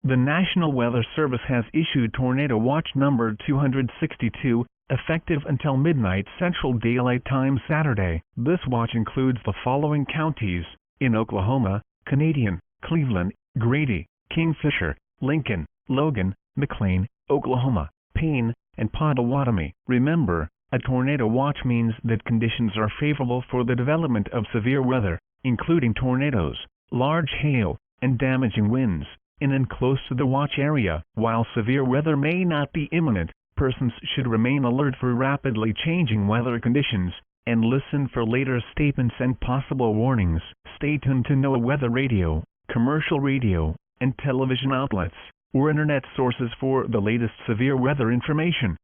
The National Weather Service has issued Tornado Watch number 262, effective until midnight Central Daylight Time Saturday. This watch includes the following counties: in Oklahoma, Canadian, Cleveland, Grady, Kingfisher, Lincoln, Logan, McLean, Oklahoma, Payne, and Pottawatomie. Remember, a tornado watch means that conditions are favorable for the development of severe weather, including tornadoes, large hail, and damaging winds, in and close to the watch area. While severe weather may not be imminent, persons should remain alert for rapidly changing weather conditions, and listen for later statements and possible warnings. Stay tuned to NOAA weather radio, commercial radio, and television outlets, or internet sources for the latest severe weather information.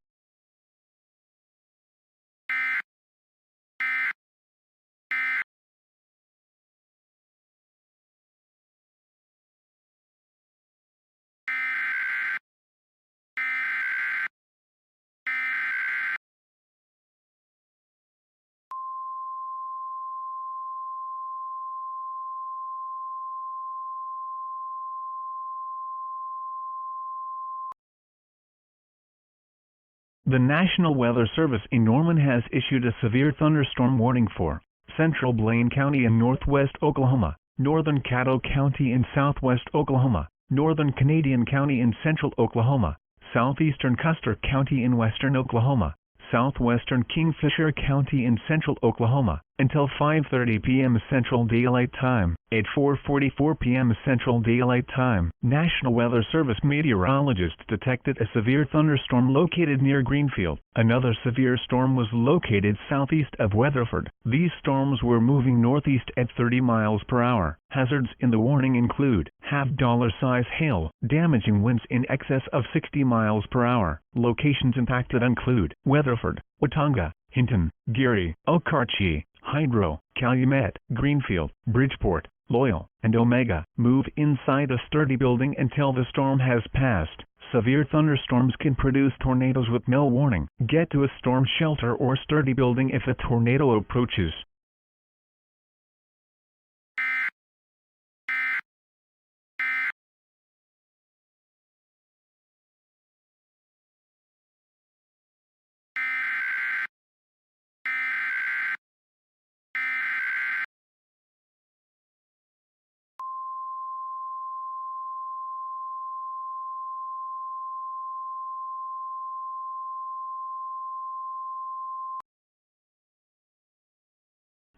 The National Weather Service in Norman has issued a severe thunderstorm warning for central Blaine County in northwest Oklahoma, northern Caddo County in southwest Oklahoma, northern Canadian County in central Oklahoma, southeastern Custer County in western Oklahoma, southwestern Kingfisher County in central Oklahoma, until 5:30 p.m. Central Daylight Time. At 4:44 p.m. Central Daylight Time, National Weather Service meteorologists detected a severe thunderstorm located near Greenfield. Another severe storm was located southeast of Weatherford. These storms were moving northeast at 30 miles per hour. Hazards in the warning include half-dollar-size hail, damaging winds in excess of 60 miles per hour. Locations impacted include Weatherford, Watonga, Hinton, Geary, Okarche, Hydro, Calumet, Greenfield, Bridgeport, Loyal, and Omega. Move inside a sturdy building until the storm has passed. Severe thunderstorms can produce tornadoes with no warning. Get to a storm shelter or sturdy building if a tornado approaches.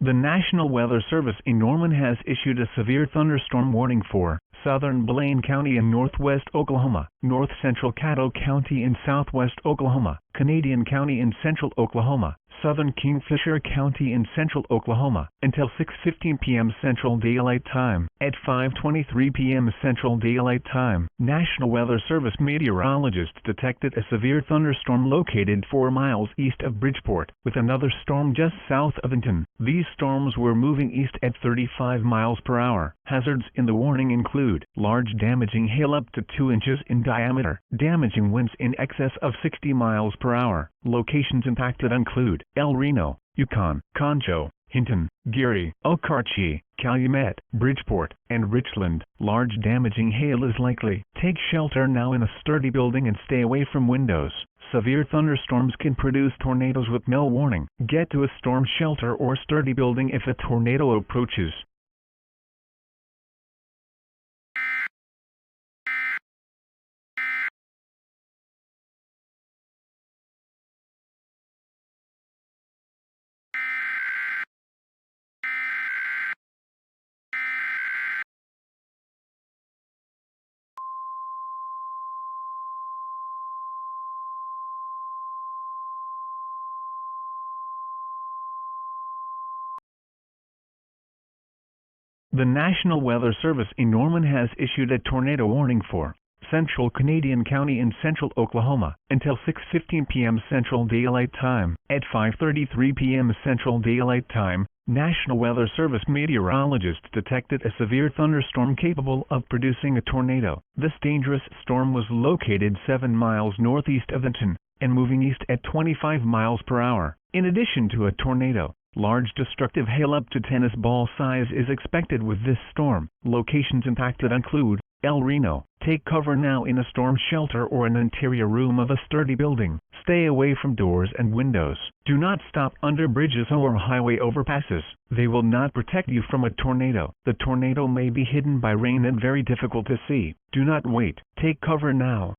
The National Weather Service in Norman has issued a severe thunderstorm warning for southern Blaine County in northwest Oklahoma, north central Caddo County in southwest Oklahoma, Canadian County in central Oklahoma, southern Kingfisher County in central Oklahoma, until 6:15 p.m. Central Daylight Time. At 5:23 p.m. Central Daylight Time, National Weather Service meteorologists detected a severe thunderstorm located 4 miles east of Bridgeport, with another storm just south of Hinton. These storms were moving east at 35 miles per hour. Hazards in the warning include large damaging hail up to 2 inches in diameter, damaging winds in excess of 60 miles per hour. Locations impacted include Reno, Yukon, Concho, Hinton, Geary, Okarche, Calumet, Bridgeport, and Richland. Large damaging hail is likely. Take shelter now in a sturdy building and stay away from windows. Severe thunderstorms can produce tornadoes with no warning. Get to a storm shelter or sturdy building if a tornado approaches. The National Weather Service in Norman has issued a tornado warning for central Canadian County in central Oklahoma until 6:15 p.m. Central Daylight Time. At 5:33 p.m. Central Daylight Time, National Weather Service meteorologists detected a severe thunderstorm capable of producing a tornado. This dangerous storm was located 7 miles northeast of Hinton and moving east at 25 miles per hour. In addition to a tornado, large destructive hail up to tennis ball size is expected with this storm. Locations impacted include El Reno. Take cover now in a storm shelter or an interior room of a sturdy building. Stay away from doors and windows. Do not stop under bridges or highway overpasses. They will not protect you from a tornado. The tornado may be hidden by rain and very difficult to see. Do not wait. Take cover now.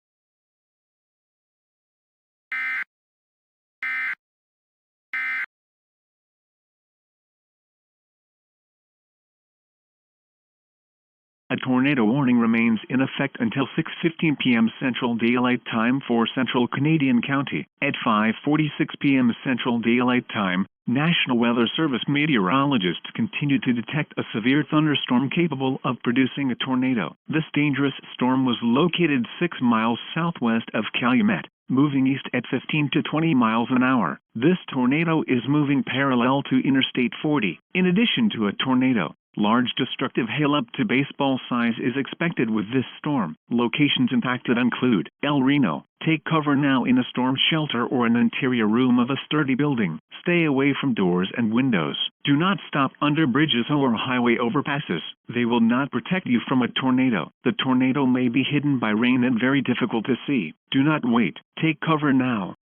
A tornado warning remains in effect until 6:15 p.m. Central Daylight Time for Central Canadian County. At 5:46 p.m. Central Daylight Time, National Weather Service meteorologists continue to detect a severe thunderstorm capable of producing a tornado. This dangerous storm was located 6 miles southwest of Calumet, moving east at 15 to 20 miles an hour. This tornado is moving parallel to Interstate 40. In addition to a tornado, large destructive hail up to baseball size is expected with this storm. Locations impacted include El Reno. Take cover now in a storm shelter or an interior room of a sturdy building. Stay away from doors and windows. Do not stop under bridges or highway overpasses. They will not protect you from a tornado. The tornado may be hidden by rain and very difficult to see. Do not wait. Take cover now.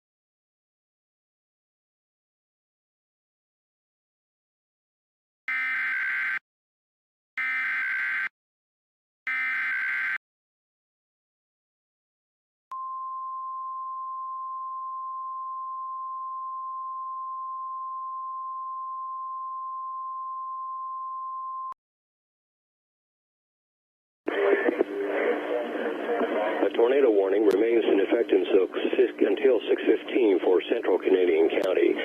A tornado warning remains in effect until 6:15 for Central Canadian County.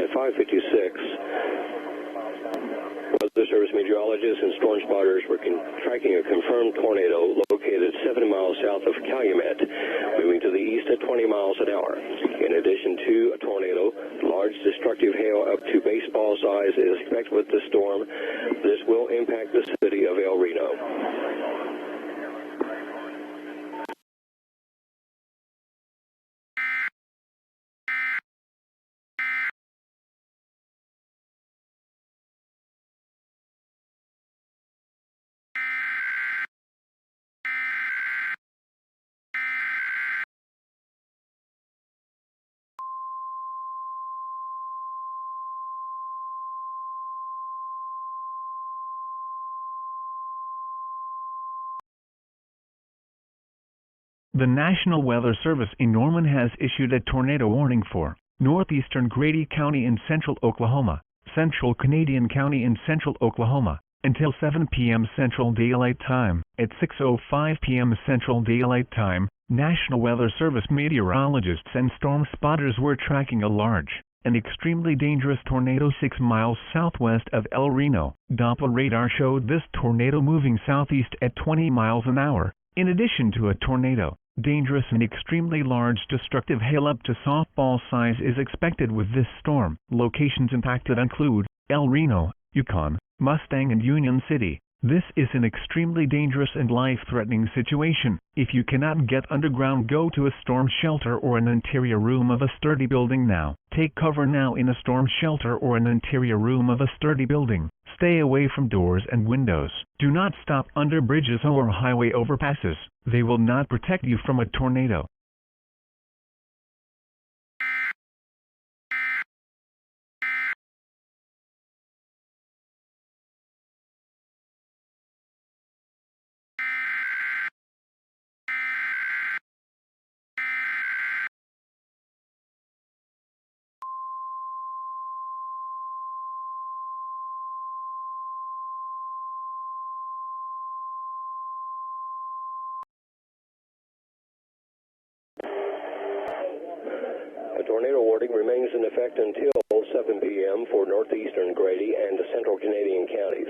At 5:56, Weather Service meteorologists and storm spotters were tracking a confirmed tornado located 7 miles south of Calumet, moving to the east at 20 miles an hour. In addition to a tornado, large destructive hail up to baseball size is expected with the storm. This will impact the city of El Reno. The National Weather Service in Norman has issued a tornado warning for northeastern Grady County in central Oklahoma, central Canadian County in central Oklahoma, until 7 p.m. Central Daylight Time. At 6:05 p.m. Central Daylight Time, National Weather Service meteorologists and storm spotters were tracking a large and extremely dangerous tornado 6 miles southwest of El Reno. Doppler radar showed this tornado moving southeast at 20 miles an hour. In addition to a tornado, dangerous and extremely large destructive hail up to softball size is expected with this storm. Locations impacted include El Reno, Yukon, Mustang and Union City. This is an extremely dangerous and life-threatening situation. If you cannot get underground, go to a storm shelter or an interior room of a sturdy building now. Take cover now in a storm shelter or an interior room of a sturdy building. Stay away from doors and windows. Do not stop under bridges or highway overpasses. They will not protect you from a tornado. A tornado warning remains in effect until 7 p.m. for northeastern Grady and central Canadian counties.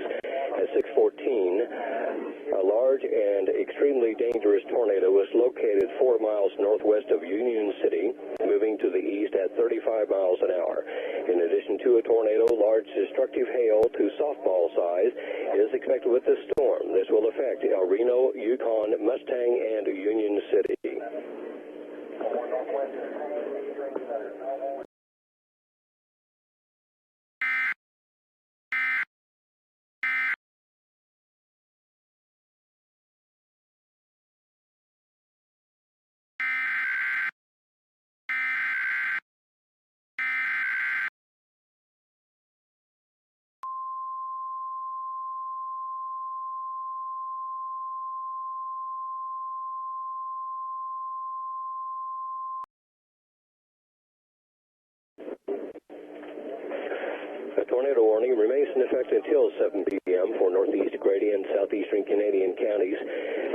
At 6:14, a large and extremely dangerous tornado was located 4 miles northwest of Union City, moving to the east at 35 miles an hour. In addition to a tornado, large destructive hail to softball size is expected with the storm. This will affect El Reno, Yukon, Mustang, and Union City. A tornado warning remains in effect until 7 p.m. for northeast Grady and southeastern Canadian counties.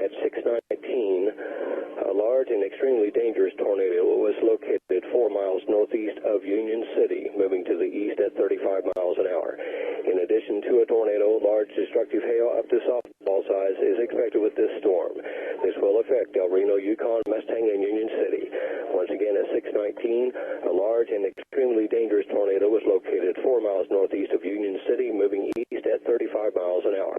At 6:19, a large and extremely dangerous tornado was located 4 miles northeast of Union City, moving to the east at 35 miles an hour. In addition to a tornado, large destructive hail up to softball size is expected with this storm. This will affect El Reno, Yukon, Mustang, and Union City. Once again, at 6:19, a large and extremely dangerous tornado was located 4 miles northeast of Union City, moving east at 35 miles an hour.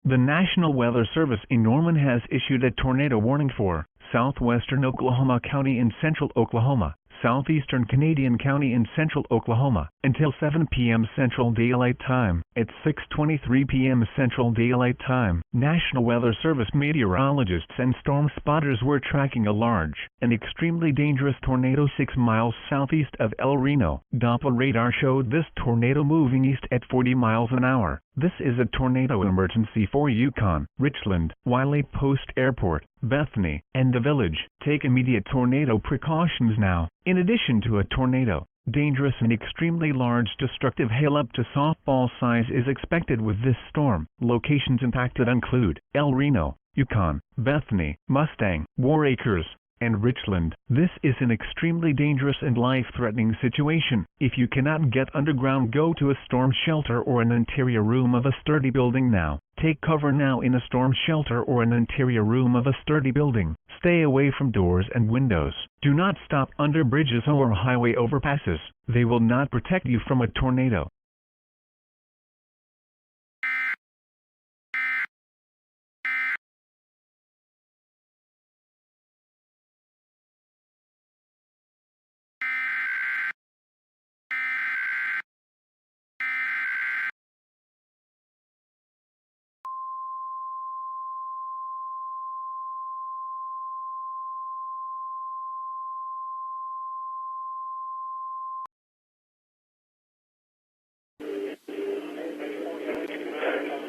The National Weather Service in Norman has issued a tornado warning for southwestern Oklahoma County in central Oklahoma, southeastern Canadian County in central Oklahoma, until 7 p.m. Central Daylight Time. At 6:23 p.m. Central Daylight Time, National Weather Service meteorologists and storm spotters were tracking a large and extremely dangerous tornado 6 miles southeast of El Reno. Doppler radar showed this tornado moving east at 40 miles an hour. This is a tornado emergency for Yukon, Richland, Wiley Post Airport, Bethany, and the village. Take immediate tornado precautions now. In addition to a tornado, dangerous and extremely large destructive hail up to softball size is expected with this storm. Locations impacted include El Reno, Yukon, Bethany, Mustang, War Acres, and Richland. This is an extremely dangerous and life-threatening situation. If you cannot get underground, go to a storm shelter or an interior room of a sturdy building now. Take cover now in a storm shelter or an interior room of a sturdy building. Stay away from doors and windows. Do not stop under bridges or highway overpasses. They will not protect you from a tornado.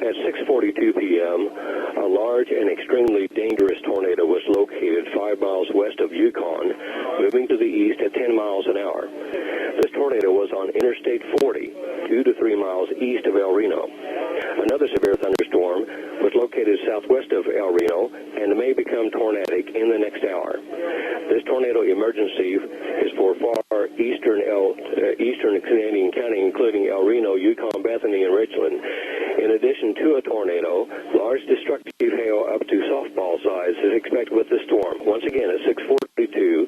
At 6:42 p.m., a large and extremely dangerous tornado was located 5 miles west of Yukon, moving to the east at 10 miles an hour. This tornado was on Interstate 40, 2 to 3 miles east of El Reno. Another severe thunderstorm was located southwest of El Reno and may become tornadic in the next hour. This tornado emergency is for far eastern Canadian County, including El Reno, Yukon, Bethany, and Richland. In addition to a tornado, large destructive hail up to softball size is expected with the storm. Once again, at 6:42,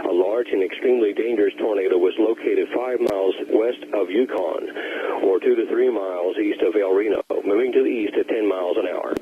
a large and extremely dangerous tornado was located 5 miles west of Yukon, or 2 to 3 miles east of El Reno, moving to the east at 10 miles an hour.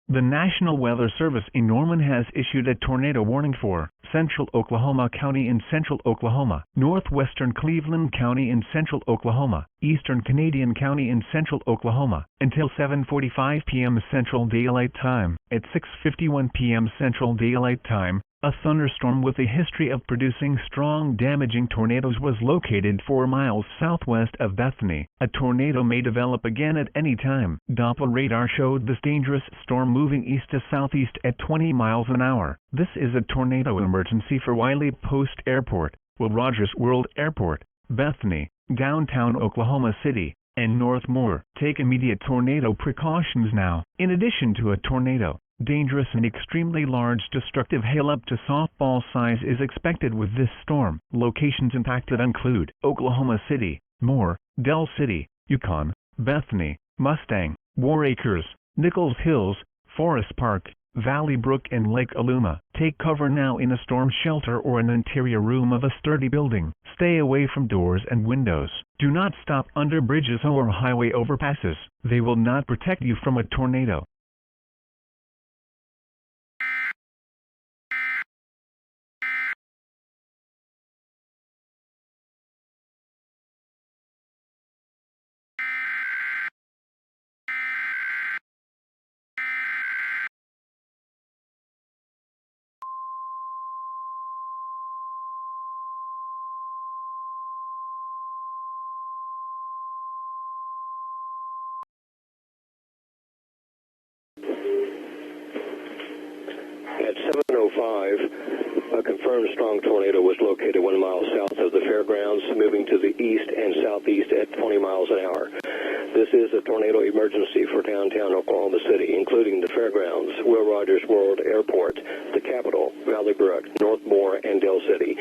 The National Weather Service in Norman has issued a tornado warning for central Oklahoma County in central Oklahoma, northwestern Cleveland County in central Oklahoma, eastern Canadian County in central Oklahoma, until 7:45 p.m. Central Daylight Time. At 6:51 p.m. Central Daylight Time, a thunderstorm with a history of producing strong, damaging tornadoes was located 4 miles southwest of Bethany. A tornado may develop again at any time. Doppler radar showed this dangerous storm moving east to southeast at 20 miles an hour. This is a tornado emergency for Wiley Post Airport, Will Rogers World Airport, Bethany, downtown Oklahoma City, and North Moore. Take immediate tornado precautions now. In addition to a tornado, Dangerous and extremely large destructive hail up to softball size is expected with this storm. Locations impacted include Oklahoma City, Moore, Del City, Yukon, Bethany, Mustang, War Acres, Nichols Hills, Forest Park, Valley Brook and Lake Aluma. Take cover now in a storm shelter or an interior room of a sturdy building. Stay away from doors and windows. Do not stop under bridges or highway overpasses. They will not protect you from a tornado. At 7:05, a confirmed strong tornado was located 1 mile south of the fairgrounds, moving to the east and southeast at 20 miles an hour. This is a tornado emergency for downtown Oklahoma City, including the fairgrounds, Will Rogers World Airport, the Capitol, Valley Brook, North Moore, and Del City.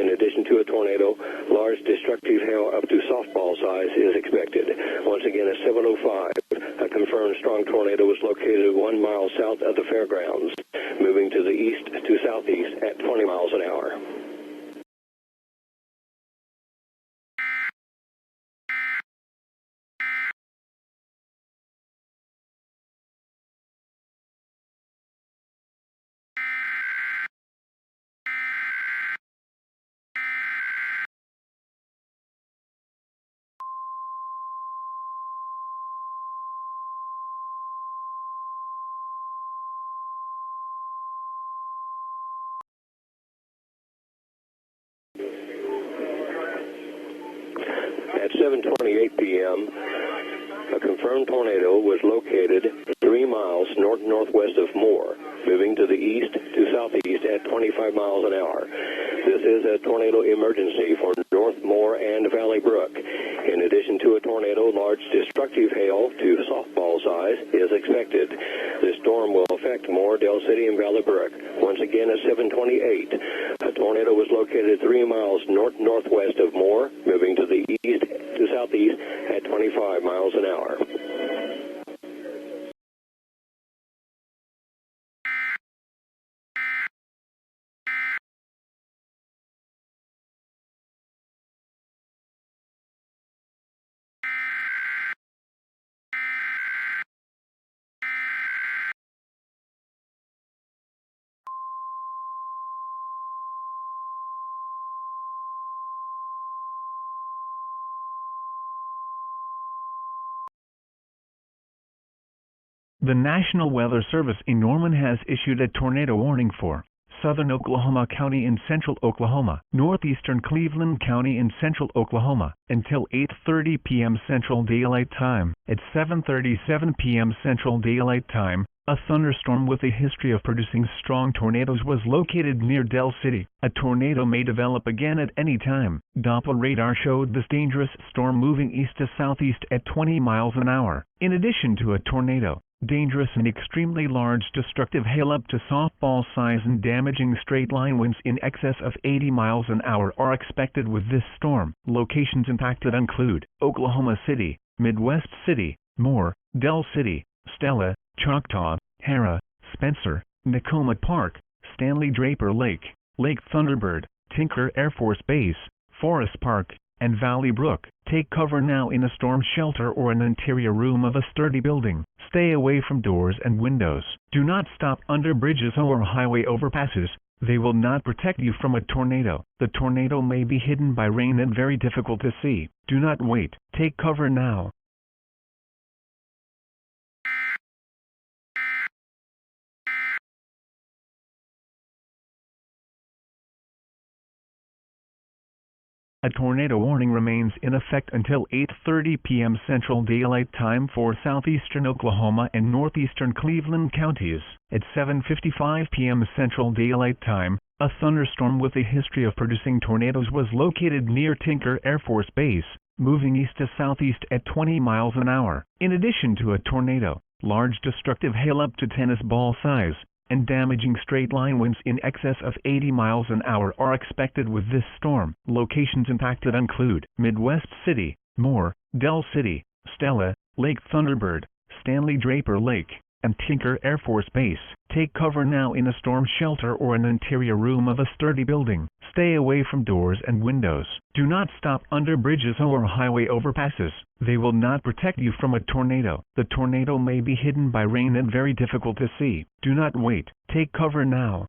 In addition to a tornado, large destructive hail up to softball size is expected. Once again, at 7:05, a confirmed strong tornado was located 1 mile south of the fairgrounds, moving to the east to southeast at 20 miles an hour. At 7:28 p.m., a confirmed tornado was located 3 miles northwest of Moore, moving to the east to southeast at 25 miles an hour. This is a tornado emergency for North Moore and Valley Brook. In addition to a tornado, large destructive hail to softball size is expected. This storm will affect Moore, Del City, and Valley Brook. Once again, at 7:28, a tornado was located 3 miles northwest of Moore, moving to the east to southeast at 25 miles an hour. The National Weather Service in Norman has issued a tornado warning for southern Oklahoma County in central Oklahoma, northeastern Cleveland County in central Oklahoma, until 8:30 p.m. Central Daylight Time. At 7:37 p.m. Central Daylight Time, a thunderstorm with a history of producing strong tornadoes was located near Del City. A tornado may develop again at any time. Doppler radar showed this dangerous storm moving east to southeast at 20 miles an hour. In addition to a tornado, dangerous and extremely large destructive hail up to softball size and damaging straight-line winds in excess of 80 miles an hour are expected with this storm. Locations impacted include Oklahoma City, Midwest City, Moore, Del City, Stella, Choctaw, Hara, Spencer, Nakoma Park, Stanley Draper Lake, Lake Thunderbird, Tinker Air Force Base, Forest Park, and Valley Brook. Take cover now in a storm shelter or an interior room of a sturdy building. Stay away from doors and windows. Do not stop under bridges or highway overpasses. They will not protect you from a tornado. The tornado may be hidden by rain and very difficult to see. Do not wait. Take cover now. A tornado warning remains in effect until 8:30 p.m. Central Daylight Time for southeastern Oklahoma and northeastern Cleveland counties. At 7:55 p.m. Central Daylight Time, a thunderstorm with a history of producing tornadoes was located near Tinker Air Force Base, moving east to southeast at 20 miles an hour. In addition to a tornado, large destructive hail up to tennis ball size, and damaging straight-line winds in excess of 80 miles an hour are expected with this storm. Locations impacted include Midwest City, Moore, Del City, Stella, Lake Thunderbird, Stanley Draper Lake, and Tinker Air Force Base. Take cover now in a storm shelter or an interior room of a sturdy building. Stay away from doors and windows. Do not stop under bridges or highway overpasses. They will not protect you from a tornado. The tornado may be hidden by rain and very difficult to see. Do not wait. Take cover now.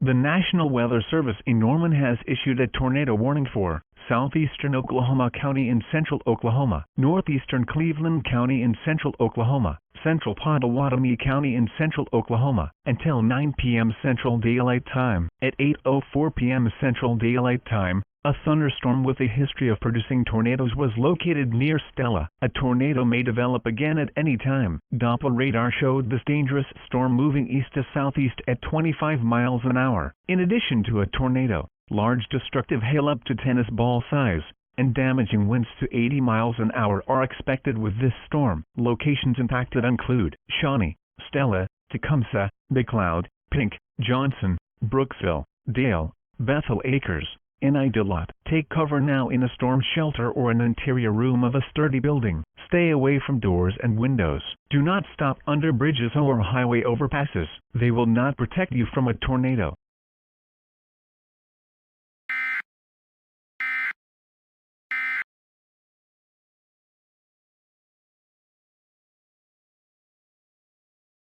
The National Weather Service in Norman has issued a tornado warning for southeastern Oklahoma County in central Oklahoma, northeastern Cleveland County in central Oklahoma, central Pottawatomie County in central Oklahoma, until 9 p.m. Central Daylight Time. At 8:04 p.m. Central Daylight Time, a thunderstorm with a history of producing tornadoes was located near Stella. A tornado may develop again at any time. Doppler radar showed this dangerous storm moving east to southeast at 25 miles an hour. In addition to a tornado, large destructive hail up to tennis ball size, and damaging winds to 80 miles an hour are expected with this storm. Locations impacted include Shawnee, Stella, Tecumseh, Big Cloud, Pink, Johnson, Brooksville, Dale, Bethel Acres, and Iditarod. Take cover now in a storm shelter or an interior room of a sturdy building. Stay away from doors and windows. Do not stop under bridges or highway overpasses. They will not protect you from a tornado.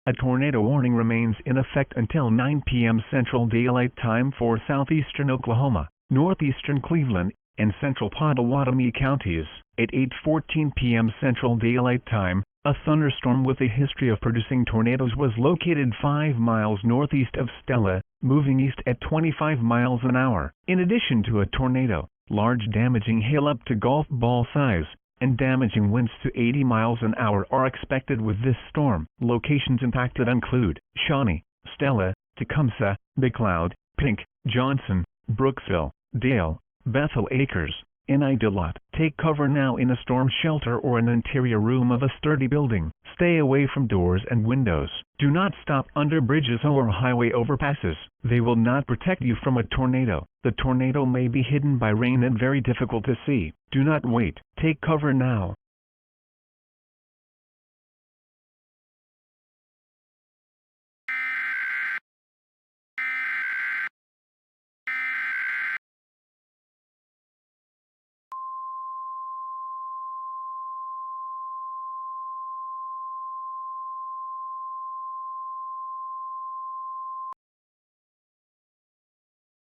A tornado warning remains in effect until 9 p.m. Central Daylight Time for southeastern Oklahoma, northeastern Cleveland, and central Pottawatomie counties. At 8:14 p.m. Central Daylight Time, a thunderstorm with a history of producing tornadoes was located 5 miles northeast of Stella, moving east at 25 miles an hour. In addition to a tornado, large damaging hail up to golf ball size, and damaging winds to 80 miles an hour are expected with this storm. Locations impacted include Shawnee, Stella, Tecumseh, Big Cloud, Pink, Johnson, Brooksville, Dale, Bethel Acres, and Iditarod. Take cover now in a storm shelter or an interior room of a sturdy building. Stay away from doors and windows. Do not stop under bridges or highway overpasses. They will not protect you from a tornado. The tornado may be hidden by rain and very difficult to see. Do not wait. Take cover now.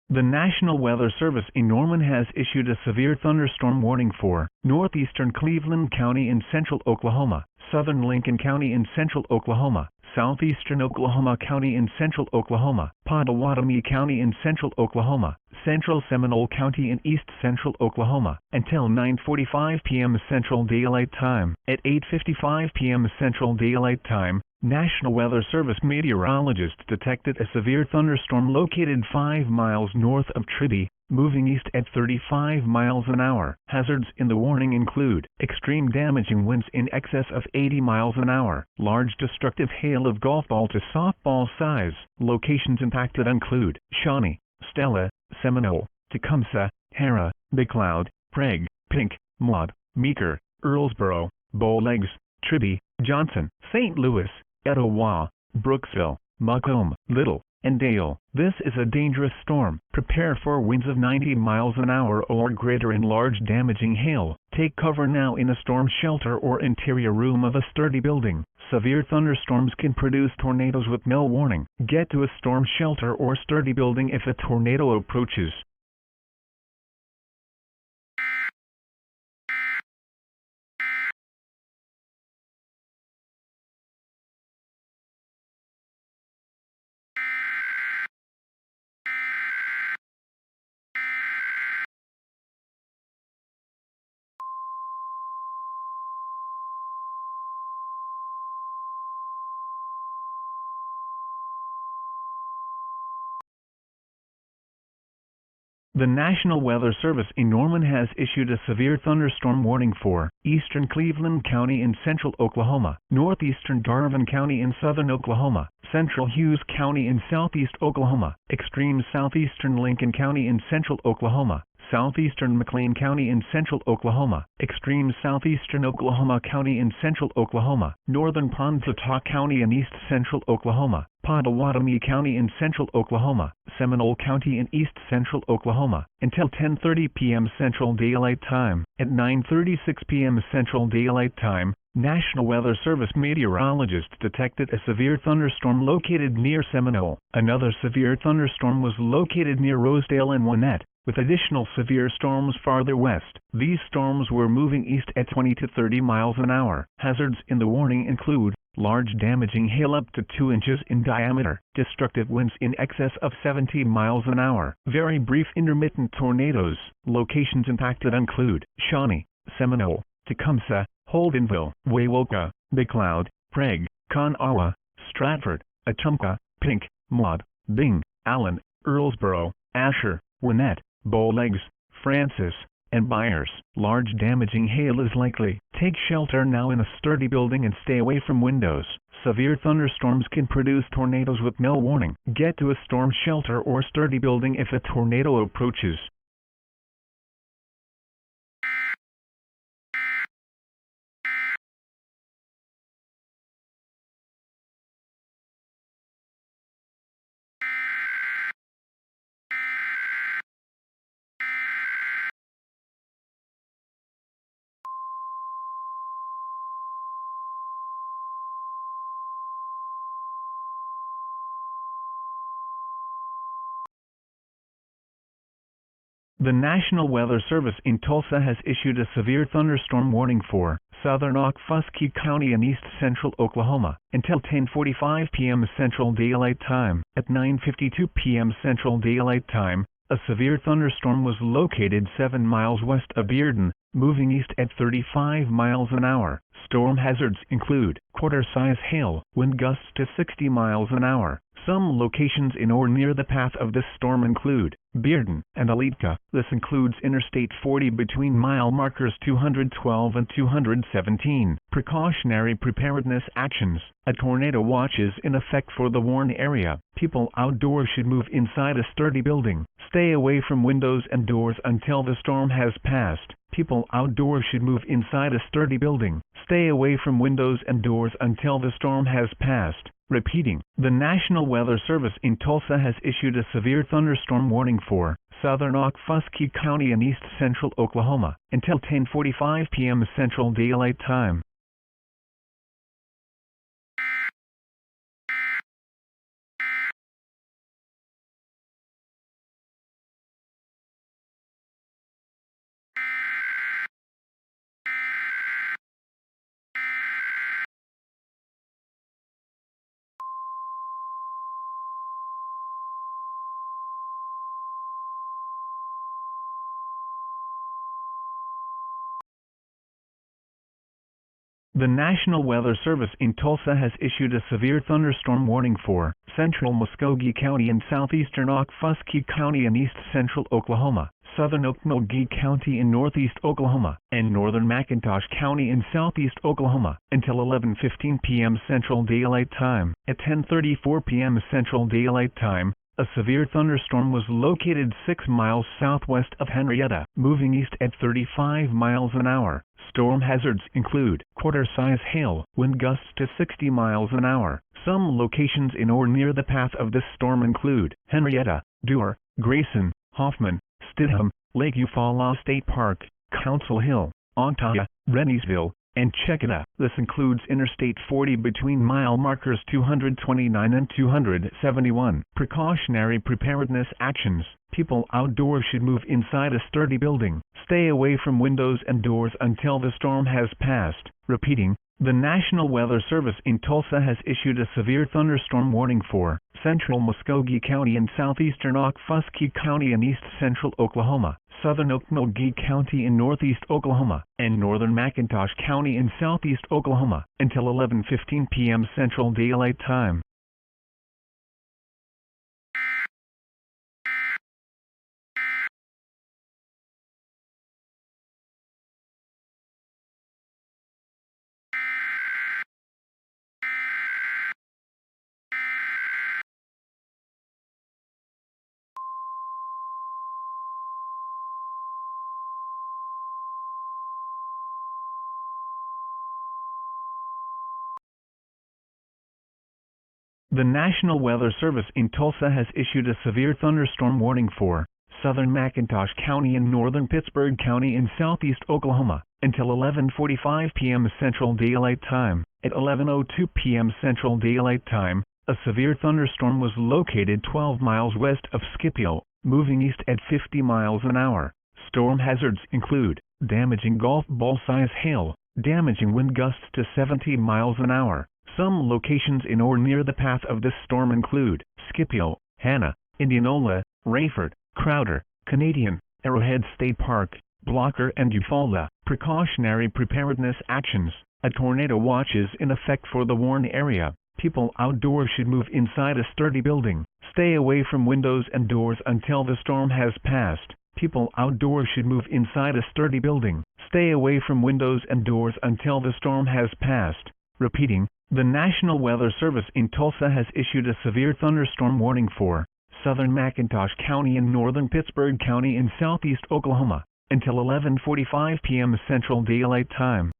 The National Weather Service in Norman has issued a severe thunderstorm warning for northeastern Cleveland County in central Oklahoma, southern Lincoln County in central Oklahoma, southeastern Oklahoma County in central Oklahoma, Pottawatomie County in central Oklahoma, central Seminole County in east central Oklahoma, until 9:45 p.m. Central Daylight Time. At 8:55 p.m. Central Daylight Time, National Weather Service meteorologists detected a severe thunderstorm located 5 miles north of Tribby, moving east at 35 miles an hour. Hazards in the warning include extreme damaging winds in excess of 80 miles an hour, large destructive hail of golf ball to softball size. Locations impacted include Shawnee, Stella, Seminole, Tecumseh, Hara, Big Cloud, Prague, Pink, Maud, Meeker, Earlsboro, Bowlegs, Tribby, Johnson, St. Louis, Etowah, Brooksville, Macomb, Little, and Dale. This is a dangerous storm. Prepare for winds of 90 miles an hour or greater and large damaging hail. Take cover now in a storm shelter or interior room of a sturdy building. Severe thunderstorms can produce tornadoes with no warning. Get to a storm shelter or sturdy building if a tornado approaches. The National Weather Service in Norman has issued a severe thunderstorm warning for eastern Cleveland County in central Oklahoma, northeastern Darvin County in southern Oklahoma, central Hughes County in southeast Oklahoma, extreme southeastern Lincoln County in central Oklahoma, southeastern McLean County in central Oklahoma, extreme southeastern Oklahoma County in central Oklahoma, northern Pontotoc County in east central Oklahoma, Pottawatomie County in central Oklahoma, Seminole County in east central Oklahoma, until 10:30 p.m. Central Daylight Time. At 9:36 p.m. Central Daylight Time, National Weather Service meteorologists detected a severe thunderstorm located near Seminole. Another severe thunderstorm was located near Rosedale and Winnett, with additional severe storms farther west. These storms were moving east at 20 to 30 miles an hour. Hazards in the warning include large damaging hail up to 2 inches in diameter, destructive winds in excess of 70 miles an hour, very brief intermittent tornadoes. Locations impacted include Shawnee, Seminole, Tecumseh, Holdenville, Wewoka, Big Cloud, Prague, Kanawha, Stratford, Atumka, Pink, Maud, Bing, Allen, Earlsboro, Asher, Winnett, Bowlegs, Francis, and Byers. Large damaging hail is likely. Take shelter now in a sturdy building and stay away from windows. Severe thunderstorms can produce tornadoes with no warning. Get to a storm shelter or sturdy building if a tornado approaches. The National Weather Service in Tulsa has issued a severe thunderstorm warning for southern Okfuskee County and east central Oklahoma until 10:45 p.m. Central Daylight Time. At 9:52 p.m. Central Daylight Time, a severe thunderstorm was located 7 miles west of Bearden, moving east at 35 miles an hour. Storm hazards include quarter-size hail, wind gusts to 60 miles an hour. Some locations in or near the path of this storm include Bearden and Aletka. This includes Interstate 40 between mile markers 212 and 217. Precautionary preparedness actions. A tornado watch is in effect for the warned area. People outdoors should move inside a sturdy building. Stay away from windows and doors until the storm has passed. People outdoors should move inside a sturdy building. Stay away from windows and doors until the storm has passed. Repeating, the National Weather Service in Tulsa has issued a severe thunderstorm warning for southern Okfuskee County and east central Oklahoma until 10:45 p.m. Central Daylight Time. The National Weather Service in Tulsa has issued a severe thunderstorm warning for central Muskogee County and southeastern Okfuskee County and east central Oklahoma, southern Okmulgee County in northeast Oklahoma, and northern McIntosh County in southeast Oklahoma until 11:15 p.m. Central Daylight Time. At 10:34 p.m. Central Daylight Time, a severe thunderstorm was located 6 miles southwest of Henrietta, moving east at 35 miles an hour. Storm hazards include quarter-size hail, wind gusts to 60 miles an hour. Some locations in or near the path of this storm include Henrietta, Dewar, Grayson, Hoffman, Stidham, Lake Eufaula State Park, Council Hill, Ontaia, Renniesville, and Checkawaw. This includes Interstate 40 between mile markers 229 and 271. Precautionary preparedness actions. People outdoors should move inside a sturdy building. Stay away from windows and doors until the storm has passed. Repeating, the National Weather Service in Tulsa has issued a severe thunderstorm warning for central Muskogee County and southeastern Okfuskee County and east central Oklahoma, southern Okmulgee County in northeast Oklahoma, and northern McIntosh County in southeast Oklahoma until 11:15 p.m. Central Daylight Time. The National Weather Service in Tulsa has issued a severe thunderstorm warning for southern McIntosh County and northern Pittsburgh County in southeast Oklahoma until 11:45 p.m. Central Daylight Time. At 11:02 p.m. Central Daylight Time, a severe thunderstorm was located 12 miles west of Scipio, moving east at 50 miles an hour. Storm hazards include damaging golf ball-size hail, damaging wind gusts to 70 miles an hour. Some locations in or near the path of this storm include Scipio, Hanna, Indianola, Rayford, Crowder, Canadian, Arrowhead State Park, Blocker and Eufaula. Precautionary preparedness actions. A tornado watch is in effect for the warned area. People outdoors should move inside a sturdy building. Stay away from windows and doors until the storm has passed. People outdoors should move inside a sturdy building. Stay away from windows and doors until the storm has passed. Repeating, the National Weather Service in Tulsa has issued a severe thunderstorm warning for southern McIntosh County and northern Pittsburgh County in southeast Oklahoma until 11:45 p.m. Central Daylight Time.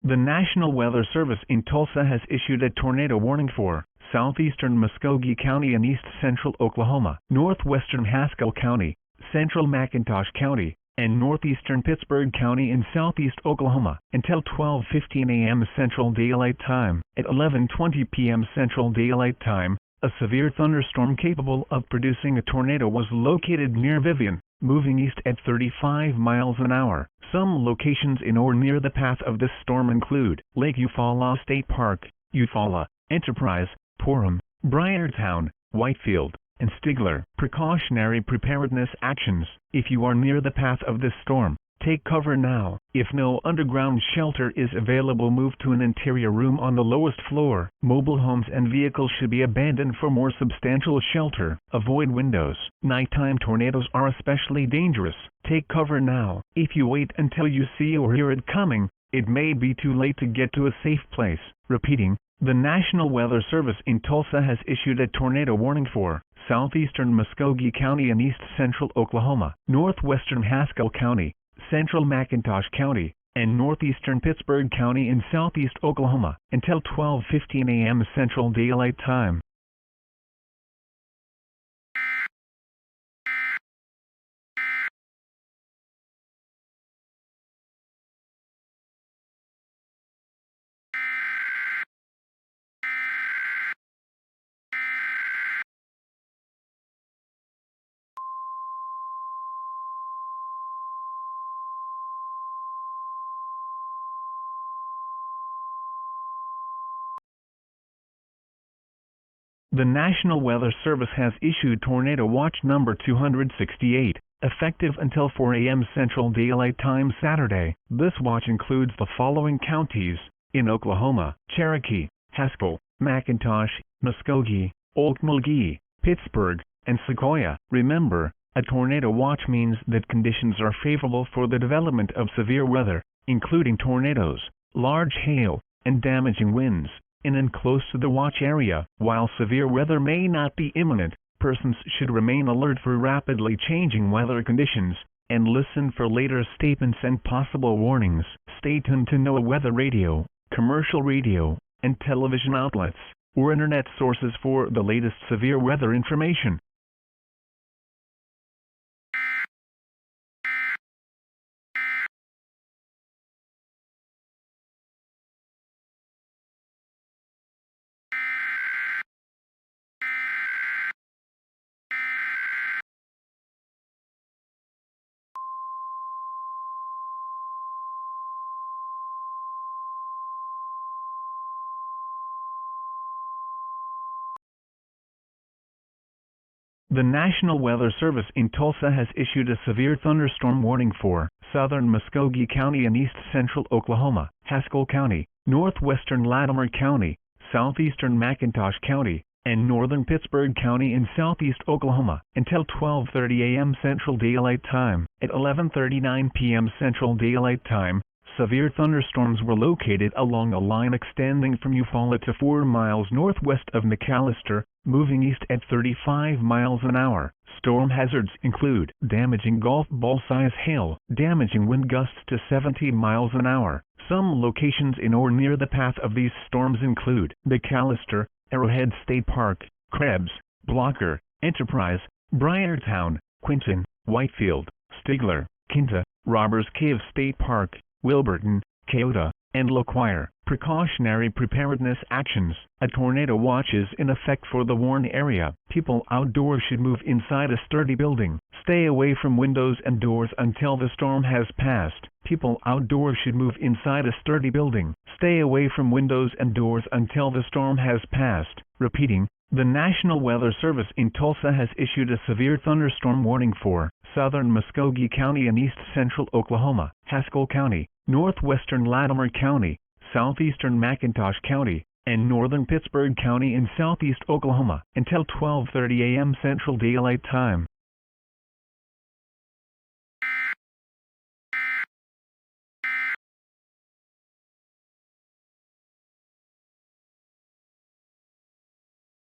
The National Weather Service in Tulsa has issued a tornado warning for southeastern Muskogee County and east central Oklahoma, northwestern Haskell County, central McIntosh County, and northeastern Pittsburgh County in southeast Oklahoma until 12:15 a.m. Central Daylight Time. At 11:20 p.m. Central Daylight Time, a severe thunderstorm capable of producing a tornado was located near Vivian, moving east at 35 miles an hour. Some locations in or near the path of this storm include Lake Eufaula State Park, Eufaula, Enterprise, Porham, Briartown, Whitefield, and Stigler. Precautionary preparedness actions. If you are near the path of this storm, take cover now. If no underground shelter is available, move to an interior room on the lowest floor. Mobile homes and vehicles should be abandoned for more substantial shelter. Avoid windows. Nighttime tornadoes are especially dangerous. Take cover now. If you wait until you see or hear it coming, it may be too late to get to a safe place. Repeating, the National Weather Service in Tulsa has issued a tornado warning for southeastern Muskogee County and east central Oklahoma, northwestern Haskell County, central McIntosh County, and northeastern Pittsburgh County in southeast Oklahoma until 12:15 a.m. Central Daylight Time. The National Weather Service has issued Tornado Watch number 268, effective until 4 a.m. Central Daylight Time Saturday. This watch includes the following counties in Oklahoma: Cherokee, Haskell, McIntosh, Muskogee, Okmulgee, Pittsburgh, and Sequoia. Remember, a tornado watch means that conditions are favorable for the development of severe weather, including tornadoes, large hail, and damaging winds. In and close to the watch area. While severe weather may not be imminent, persons should remain alert for rapidly changing weather conditions and listen for later statements and possible warnings. Stay tuned to NOAA weather radio, commercial radio, and television outlets, or internet sources for the latest severe weather information. The National Weather Service in Tulsa has issued a severe thunderstorm warning for southern Muskogee County and east central Oklahoma, Haskell County, northwestern Latimer County, southeastern McIntosh County, and northern Pittsburgh County in southeast Oklahoma until 12:30 a.m. Central Daylight Time. At 11:39 p.m. Central Daylight Time, severe thunderstorms were located along a line extending from Eufaula to 4 miles northwest of McAllister, moving east at 35 miles an hour. Storm hazards include damaging golf ball-size hail, damaging wind gusts to 70 miles an hour. Some locations in or near the path of these storms include McAllister, Arrowhead State Park, Krebs, Blocker, Enterprise, Briartown, Quinton, Whitefield, Stigler, Kinta, Robbers Cave State Park, Wilburton, Keota, and LaQuire. Precautionary preparedness actions. A tornado watch is in effect for the warned area. People outdoors should move inside a sturdy building. Stay away from windows and doors until the storm has passed. People outdoors should move inside a sturdy building. Stay away from windows and doors until the storm has passed. Repeating, the National Weather Service in Tulsa has issued a severe thunderstorm warning for southern Muskogee County and east central Oklahoma, Haskell County, northwestern Latimer County, southeastern McIntosh County, and northern Pittsburgh County in southeast Oklahoma until 12:30 a.m. Central Daylight Time.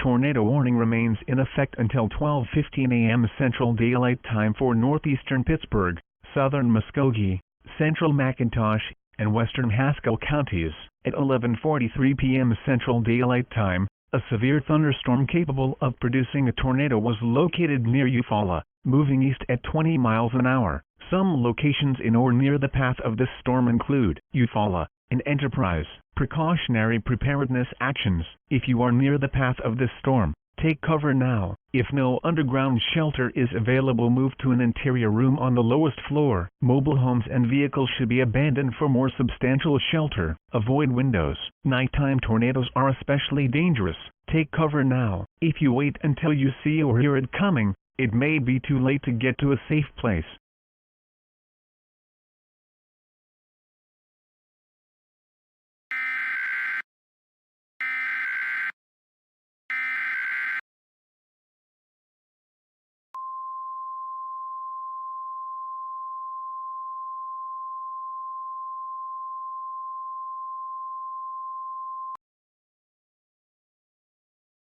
Tornado warning remains in effect until 12:15 a.m. Central Daylight Time for northeastern Pittsburgh, southern Muskogee, central McIntosh, and western Haskell counties. At 11:43 p.m. Central Daylight Time, a severe thunderstorm capable of producing a tornado was located near Eufaula, moving east at 20 miles an hour. Some locations in or near the path of this storm include Eufaula and Enterprise. Precautionary preparedness actions. If you are near the path of this storm, take cover now. If no underground shelter is available, move to an interior room on the lowest floor. Mobile homes and vehicles should be abandoned for more substantial shelter. Avoid windows. Nighttime tornadoes are especially dangerous. Take cover now. If you wait until you see or hear it coming, it may be too late to get to a safe place.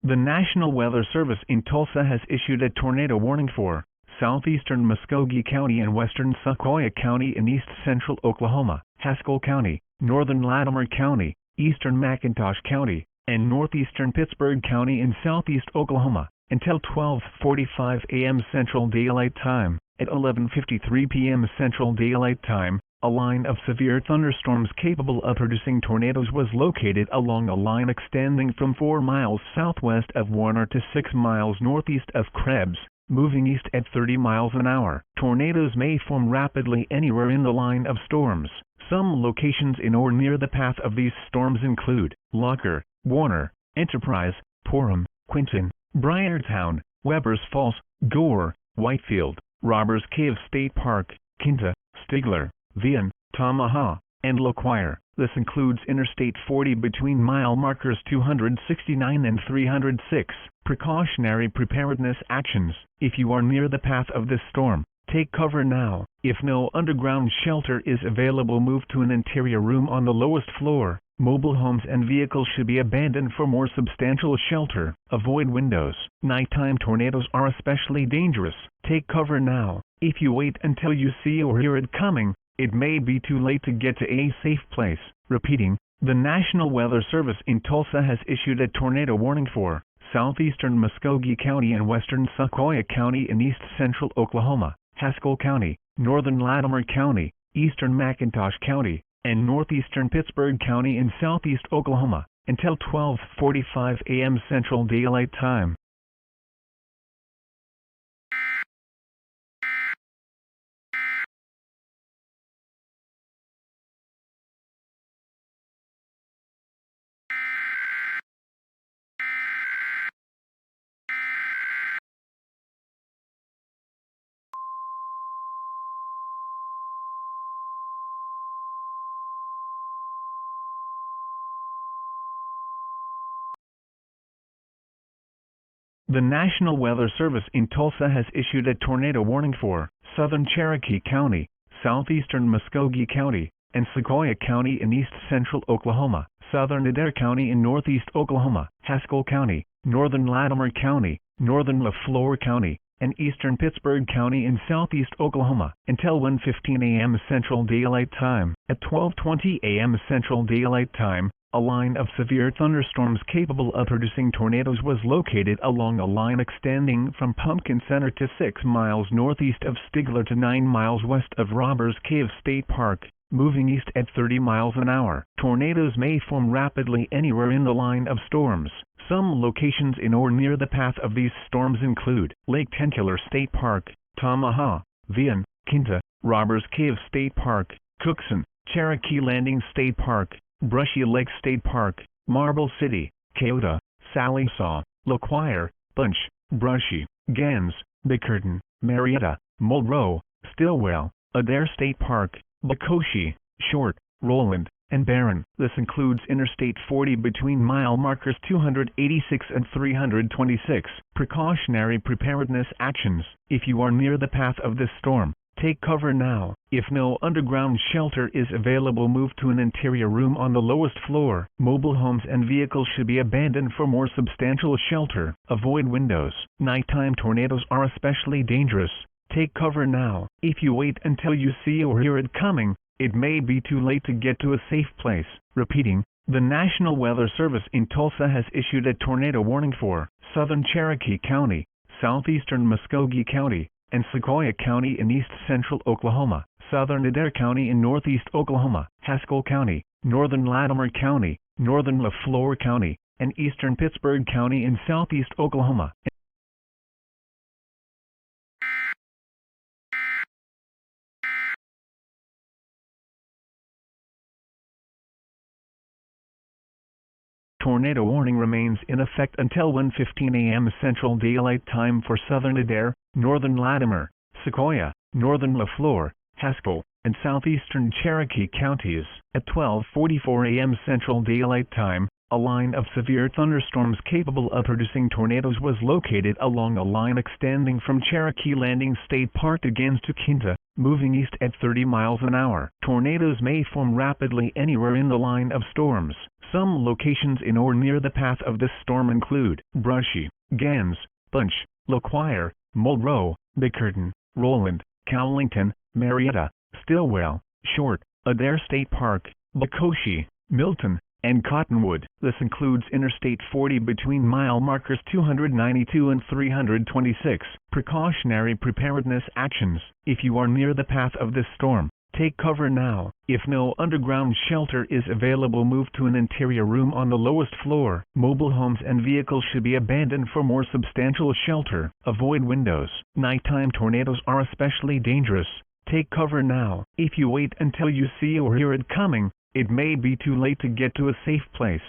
The National Weather Service in Tulsa has issued a tornado warning for southeastern Muskogee County and western Sequoia County in east central Oklahoma, Haskell County, northern Latimer County, eastern McIntosh County, and northeastern Pittsburgh County in southeast Oklahoma until 12:45 a.m. Central Daylight Time. At 11:53 p.m. Central Daylight Time, a line of severe thunderstorms capable of producing tornadoes was located along a line extending from 4 miles southwest of Warner to 6 miles northeast of Krebs, moving east at 30 miles an hour. Tornadoes may form rapidly anywhere in the line of storms. Some locations in or near the path of these storms include Locker, Warner, Enterprise, Porham, Quinton, Briartown, Webbers Falls, Gore, Whitefield, Robbers Cave State Park, Kinta, Stigler, Vian, Tamaha, and LaQuire. This includes Interstate 40 between mile markers 269 and 306. Precautionary preparedness actions. If you are near the path of this storm, take cover now. If no underground shelter is available, move to an interior room on the lowest floor. Mobile homes and vehicles should be abandoned for more substantial shelter. Avoid windows. Nighttime tornadoes are especially dangerous. Take cover now. If you wait until you see or hear it coming, it may be too late to get to a safe place. Repeating, the National Weather Service in Tulsa has issued a tornado warning for southeastern Muskogee County and western Sequoia County in east central Oklahoma, Haskell County, northern Latimer County, eastern McIntosh County, and northeastern Pittsburgh County in southeast Oklahoma until 12:45 a.m. Central Daylight Time. The National Weather Service in Tulsa has issued a tornado warning for southern Cherokee County, southeastern Muskogee County, and Sequoyah County in east-central Oklahoma, southern Adair County in northeast Oklahoma, Haskell County, northern Latimer County, northern LaFleur County, and eastern Pittsburgh County in southeast Oklahoma until 1:15 a.m. Central Daylight Time. At 12:20 a.m. Central Daylight Time, a line of severe thunderstorms capable of producing tornadoes was located along a line extending from Pumpkin Center to 6 miles northeast of Stigler to 9 miles west of Robbers Cave State Park, moving east at 30 miles an hour. Tornadoes may form rapidly anywhere in the line of storms. Some locations in or near the path of these storms include Lake Tentacular State Park, Tamaha, Vian, Kinta, Robbers Cave State Park, Cookson, Cherokee Landing State Park, Brushy Lake State Park, Marble City, Keota, Sallisaw, LaQuire, Bunch, Brushy, Gans, Bickerton, Marietta, Mulroe, Stillwell, Adair State Park, Bacoshi, Short, Roland, and Barron. This includes Interstate 40 between mile markers 286 and 326. Precautionary preparedness actions. If you are near the path of this storm, take cover now. If no underground shelter is available, move to an interior room on the lowest floor. Mobile homes and vehicles should be abandoned for more substantial shelter. Avoid windows. Nighttime tornadoes are especially dangerous. Take cover now. If you wait until you see or hear it coming, it may be too late to get to a safe place. Repeating, the National Weather Service in Tulsa has issued a tornado warning for southern Cherokee County, southeastern Muskogee County, and Sequoyah County in east-central Oklahoma, southern Adair County in northeast Oklahoma, Haskell County, northern Latimer County, northern LaFleur County, and eastern Pittsburgh County in southeast Oklahoma. Tornado warning remains in effect until 1:15 a.m. Central Daylight Time for southern Adair, northern Latimer, Sequoyah, northern LaFleur, Haskell, and southeastern Cherokee counties. At 12:44 a.m. Central Daylight Time, a line of severe thunderstorms capable of producing tornadoes was located along a line extending from Cherokee Landing State Park to Gans to Kinta, moving east at 30 miles an hour. Tornadoes may form rapidly anywhere in the line of storms. Some locations in or near the path of this storm include Brushy, Gans, Bunch, LaQuire, Mulroe, Bickerton, Roland, Cowlington, Marietta, Stillwell, Short, Adair State Park, Bacoshi, Milton, and Cottonwood. This includes Interstate 40 between mile markers 292 and 326. Precautionary preparedness actions. If you are near the path of this storm, take cover now. If no underground shelter is available, move to an interior room on the lowest floor. Mobile homes and vehicles should be abandoned for more substantial shelter. Avoid windows. Nighttime tornadoes are especially dangerous. Take cover now. If you wait until you see or hear it coming, it may be too late to get to a safe place.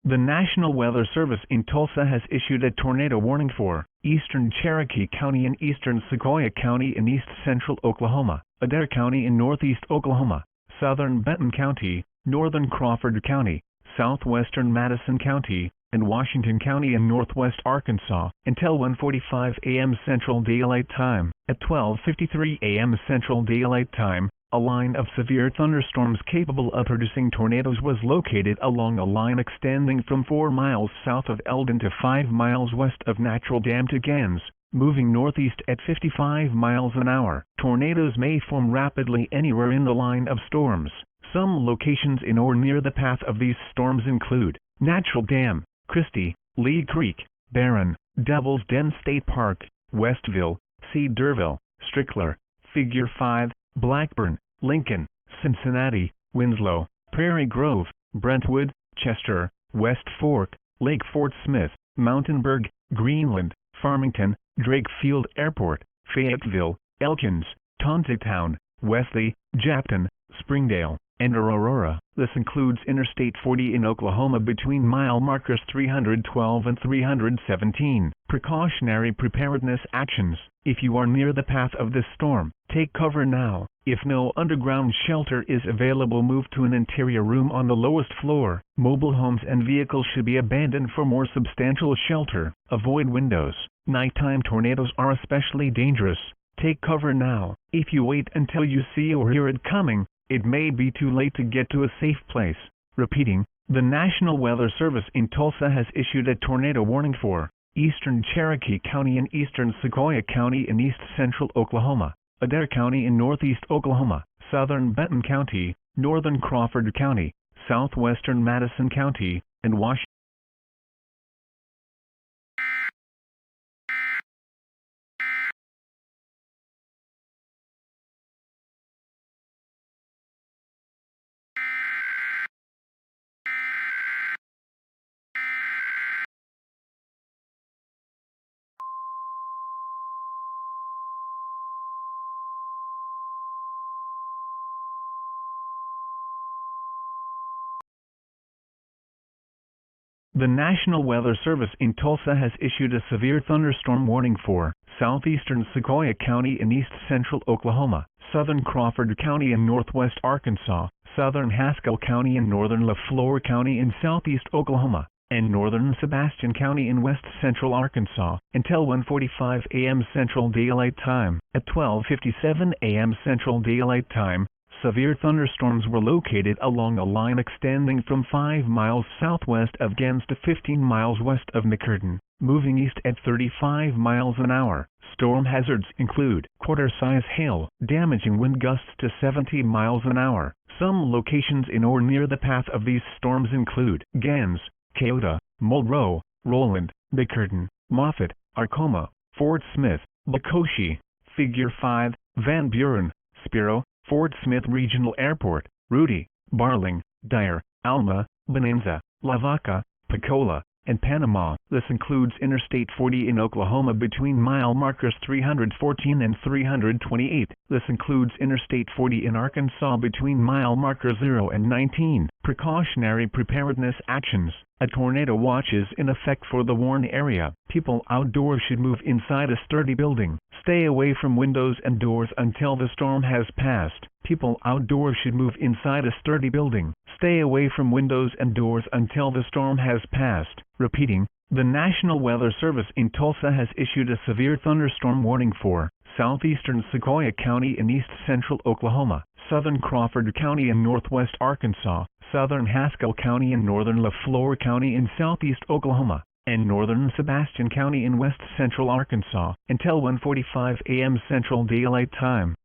The National Weather Service in Tulsa has issued a tornado warning for eastern Cherokee County and eastern Sequoyah County in east-central Oklahoma, Adair County in northeast Oklahoma, southern Benton County, northern Crawford County, southwestern Madison County, and Washington County in northwest Arkansas until 1:45 a.m. Central Daylight Time. At 12:53 a.m. Central Daylight Time, a line of severe thunderstorms capable of producing tornadoes was located along a line extending from 4 miles south of Eldon to 5 miles west of Natural Dam to Gans, moving northeast at 55 miles an hour. Tornadoes may form rapidly anywhere in the line of storms. Some locations in or near the path of these storms include Natural Dam, Christie, Lee Creek, Barron, Devil's Den State Park, Westville, Cedarville, Strickler, Figure 5, Blackburn, Lincoln, Cincinnati, Winslow, Prairie Grove, Brentwood, Chester, West Fork, Lake Fort Smith, Mountainburg, Greenland, Farmington, Drake Field Airport, Fayetteville, Elkins, Tontitown, Wesley, Japton, Springdale, and Aurora. This includes Interstate 40 in Oklahoma between mile markers 312 and 317. Precautionary preparedness actions. If you are near the path of this storm, take cover now. If no underground shelter is available, move to an interior room on the lowest floor. Mobile homes and vehicles should be abandoned for more substantial shelter. Avoid windows. Nighttime tornadoes are especially dangerous. Take cover now. If you wait until you see or hear it coming, it may be too late to get to a safe place. Repeating, the National Weather Service in Tulsa has issued a tornado warning for eastern Cherokee County and eastern Sequoia County in east central Oklahoma, Adair County in northeast Oklahoma, southern Benton County, northern Crawford County, southwestern Madison County, and Washington. The National Weather Service in Tulsa has issued a severe thunderstorm warning for southeastern Sequoia County in east central Oklahoma, southern Crawford County in northwest Arkansas, southern Haskell County and northern LaFleur County in southeast Oklahoma, and northern Sebastian County in west central Arkansas until 1:45 a.m. Central Daylight Time. At 12:57 a.m. Central Daylight Time, severe thunderstorms were located along a line extending from 5 miles southwest of Gens to 15 miles west of McCurtain, moving east at 35 miles an hour. Storm hazards include quarter-size hail, damaging wind gusts to 70 miles an hour. Some locations in or near the path of these storms include Gens, Keota, Mulroe, Roland, McCurtain, Moffett, Arkoma, Fort Smith, Bacoshi, Figure 5, Van Buren, Spiro, Fort Smith Regional Airport, Rudy, Barling, Dyer, Alma, Bonanza, Lavaca, Pacola, and Panama. This includes Interstate 40 in Oklahoma between mile markers 314 and 328. This includes Interstate 40 in Arkansas between mile markers 0 and 19. Precautionary preparedness actions. A tornado watch is in effect for the Warren area. People outdoors should move inside a sturdy building. Stay away from windows and doors until the storm has passed. People outdoors should move inside a sturdy building. Stay away from windows and doors until the storm has passed. Repeating, the National Weather Service in Tulsa has issued a severe thunderstorm warning for southeastern Sequoia County in east central Oklahoma, southern Crawford County in northwest Arkansas, southern Haskell County and northern LaFleur County in southeast Oklahoma, and northern Sebastian County in west central Arkansas until 1:45 a.m. Central Daylight Time.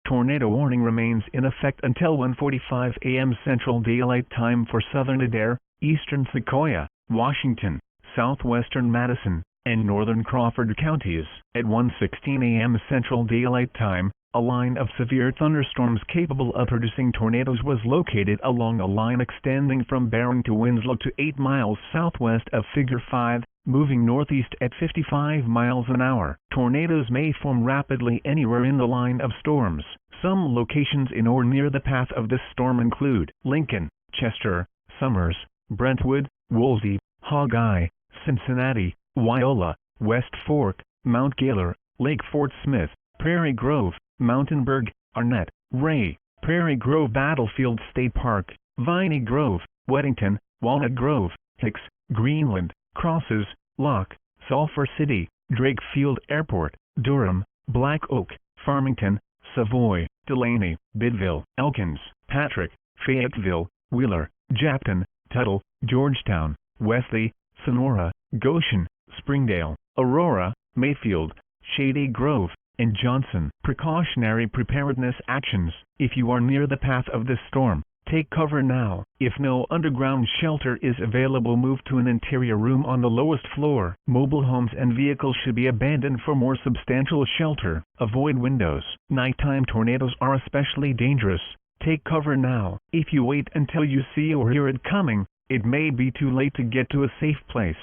Tornado warning remains in effect until 1:45 a.m. Central Daylight Time for southern Adair, eastern Sequoia, Washington, southwestern Madison, and northern Crawford counties. At 1:16 a.m. Central Daylight Time, a line of severe thunderstorms capable of producing tornadoes was located along a line extending from Barron to Winslow to 8 miles southwest of Figure 5, moving northeast at 55 miles an hour. Tornadoes may form rapidly anywhere in the line of storms. Some locations in or near the path of this storm include Lincoln, Chester, Summers, Brentwood, Woolsey, Hogeye, Cincinnati, Wyola, West Fork, Mount Gaylor, Lake Fort Smith, Prairie Grove, Mountainburg, Arnett, Ray, Prairie Grove Battlefield State Park, Viney Grove, Weddington, Walnut Grove, Hicks, Greenland, Crosses, Locke, Sulphur City, Drake Field Airport, Durham, Black Oak, Farmington, Savoy, Delaney, Bidville, Elkins, Patrick, Fayetteville, Wheeler, Japton, Tuttle, Georgetown, Wesley, Sonora, Goshen, Springdale, Aurora, Mayfield, Shady Grove, and Johnson. Precautionary preparedness actions. If you are near the path of this storm, take cover now. If no underground shelter is available, move to an interior room on the lowest floor. Mobile homes and vehicles should be abandoned for more substantial shelter. Avoid windows. Nighttime tornadoes are especially dangerous. Take cover now. If you wait until you see or hear it coming, it may be too late to get to a safe place.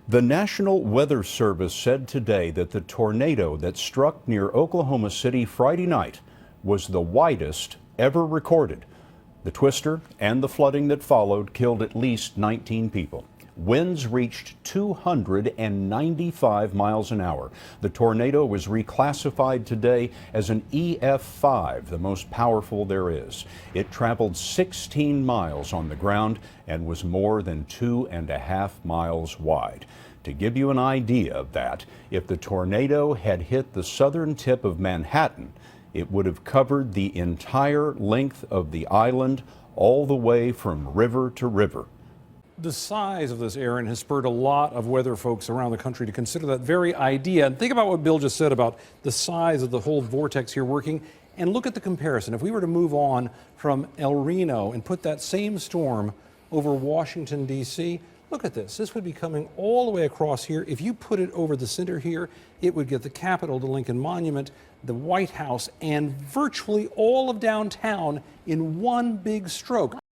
The National Weather Service said today that the tornado that struck near Oklahoma City Friday night was the widest ever recorded. The twister and the flooding that followed killed at least 19 people. Winds reached 295 miles an hour. The tornado was reclassified today as an EF5, the most powerful there is. It traveled 16 miles on the ground and was more than 2.5 miles wide. To give you an idea of that, if the tornado had hit the southern tip of Manhattan, it would have covered the entire length of the island, all the way from river to river. The size of this, Aaron, has spurred a lot of weather folks around the country to consider that very idea. And think about what Bill just said about the size of the whole vortex here working. And look at the comparison. If we were to move on from El Reno and put that same storm over Washington, D.C., look at this. This would be coming all the way across here. If you put it over the center here, it would get the Capitol, the Lincoln Monument, the White House, and virtually all of downtown in one big stroke.